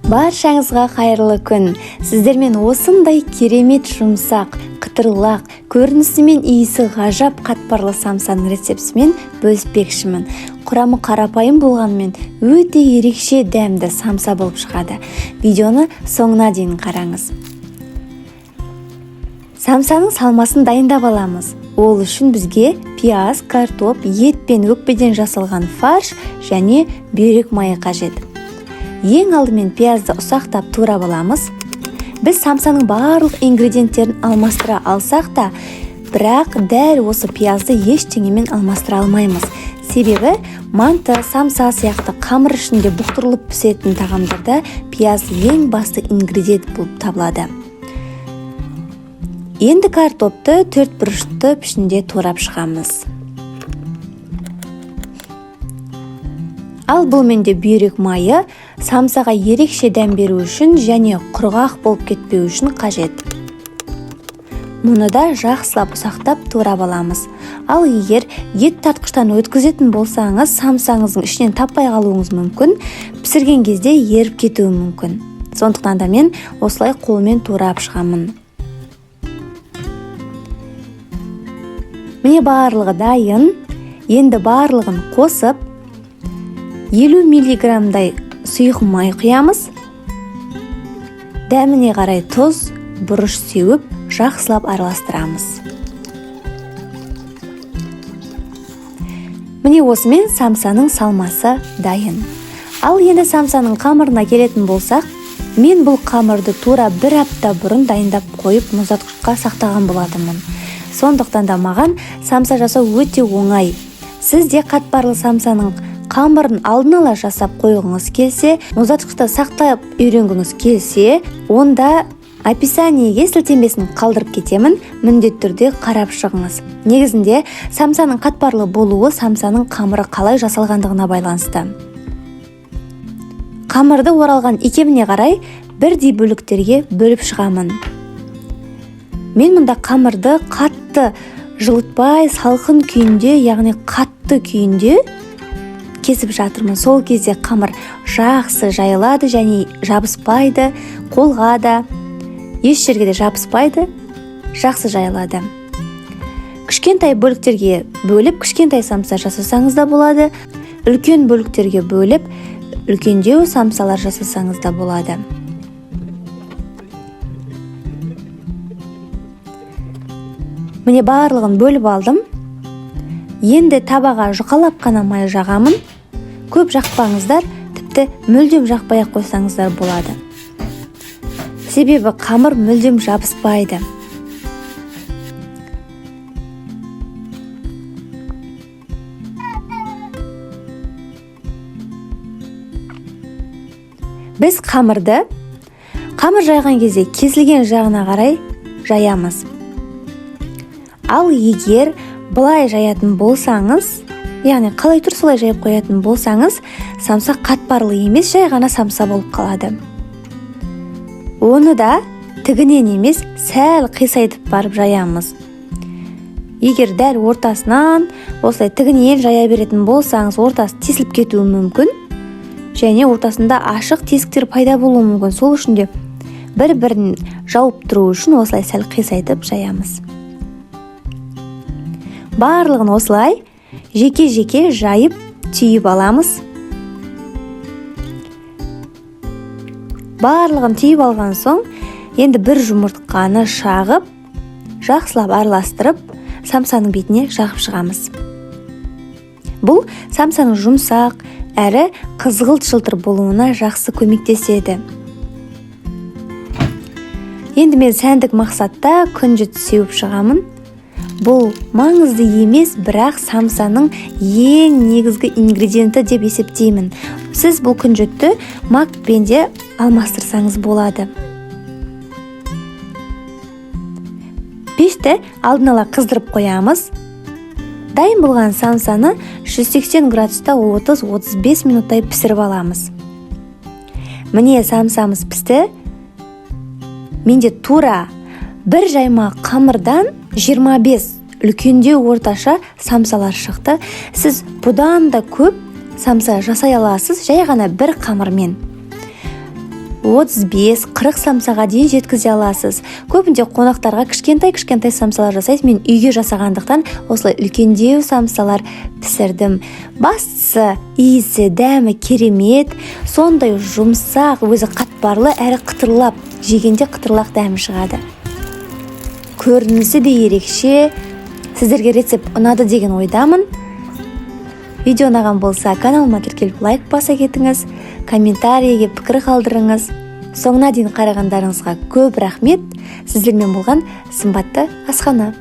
Баршаңызға қайырлы күн. Сіздермен осындай керемет жұмсақ, қытырлақ, көрінісі мен иісі ғажап қатпарлы самсаның рецептісімен бөліспекшімін. Құрамы қарапайым болғанымен өте ерекше дәмді самса болып шығады. Видеоны соңына дейін қараңыз. Самсаның салмасын дайындап аламыз. Ол үшін бізге пияз, картоп, ет пен өкпеден жасалған фарш және бүйрек майы қажет. Ең алдымен пиязды ұсақтап турап аламыз. Біз самсаның барлық ингредиенттерін алмастыра алсақ та, бірақ дәл осы пиязды ештеңемен алмастыра алмаймыз. Себебі манты, самса сияқты қамыр ішінде бұқтырылып пісетін тағамдарда пияз ең басты ингредиент болып табылады. Енді картопты 4 бұрышты пішінде турап шығамыз. Ал бұл менде бүйрек майы самсаға ерекше дәм беру үшін және құрғақ болып кетпеу үшін қажет. Мұны да жақсылап ұсақтап турап аламыз. Ал егер ет тартқыштан өткізетін болсаңыз, самсаңыздың ішінен таппай қалуыңыз мүмкін, пісірген кезде еріп кетуі мүмкін. Сондықтан да мен осылай қолмен турап шығамын. Міне барлығы дайын. Енді барлығын қосып 50 миллиграмдай сұйық май құямыз. Дәміне қарай тұз, бұрыш сеуіп, жақсылап араластырамыз. Міне осымен самсаның салмасы дайын. Ал енді самсаның қамырына келетін болсақ, мен бұл қамырды тура 1 апта бұрын дайындап қойып мұздатқышқа сақтаған болатынмын. Сондықтан да маған самса жасау өте оңай. Сіз де қатпарлы самсаның қамырын алдын ала жасап қойғыңыз келсе, мұздатқышта сақтап үйренгіңіз келсе, онда описаниеге сілтемесін қалдырып кетемін, міндетті түрде қарап шығыңыз. Негізінде самсаның қатпарлы болуы самсаның қамыры қалай жасалғандығына байланысты. Қамырды оралған икеміне қарай бірдей бөліктерге бөліп шығамын. Мен мұнда қамырды қатты жылытпай, салқын күйінде, яғни қатты күйінде кесіп жатырмын. Сол кезде қамыр жақсы жайылады және жабыспайды, қолға да, еш жерге де жабыспайды, жақсы жайылады. Кішкентай бөліктерге бөліп, кішкентай самса жасасаңыз да болады. Үлкен бөліктерге бөліп, үлкендеу самсалар жасасаңыз да болады. Міне барлығын бөліп алдым. Енді табаға жұқалап қана май жағамын. Көп жақпаңыздар, тіпті мүлдем жақпай қойсаңыздар болады. Себебі қамыр мүлдем жабыспайды. Біз қамыр жайған кезде кесілген жағына қарай жаямыз. Ал егер былай жаятын болсаңыз, яғни қалай тұр солай жайып қоятын болсаңыз, самса қатпарлы емес, жай ғана самса болып қалады. Оны да тігінен емес, сәл қисайтып барып жаямыз. Егер дәл ортасынан осылай тігінен жая беретін болсаңыз, ортасы тесіліп кетуі мүмкін, және ортасында ашық тесіктер пайда болуы мүмкін. Сол үшін де бір-бірін жауып тұру үшін осылай сәл қисайтып жаямыз. Барлығын осылай жеке-жеке жайып түйіп аламыз. Барлығын түйіп алған соң, енді бір жұмыртқаны шағып, жақсылап араластырып, самсаның бетіне жағып шығамыз. Бұл самсаның жұмсақ әрі қызғылт жылтыр болуына жақсы көмектеседі. Енді мен сәндік мақсатта күнжіт сеуіп шығамын. Бұл маңызды емес, бірақ самсаның ең негізгі ингредиенті деп есептеймін. Сіз бұл күнжітті макпен де алмастырсаңыз болады. Пешті алдын ала қыздырып қоямыз. Дайын болған самсаны 180 градуста 30-35 минуттай пісіріп аламыз. Міне самсамыз пісті. Менде тура бір жайма қамырдан 25 үлкендеу орташа самсалар шықты. Сіз бұдан да көп самса жасай аласыз, жай ғана бір қамырмен. 35-40 самсаға дейін жеткізе аласыз. Көбінде қонақтарға кішкентай самсалар жасайсыз. Мен үйге жасағандықтан осылай үлкендеу самсалар пісірдім. Бастысы иісі, дәмі керемет, сондай жұмсақ, өзі қатпарлы әрі қытырлап, жегенде қытырлақ дәмі шығады. Көрінісі де ерекше. Сіздерге рецепт ұнады деген ойдамын. Видео ұнаған болса, каналыма тіркеліп лайк баса кетіңіз, комментарийге пікір қалдырыңыз. Соңына дейін қарағандарыңызға көп рахмет. Сіздермен болған сымбатты асхана.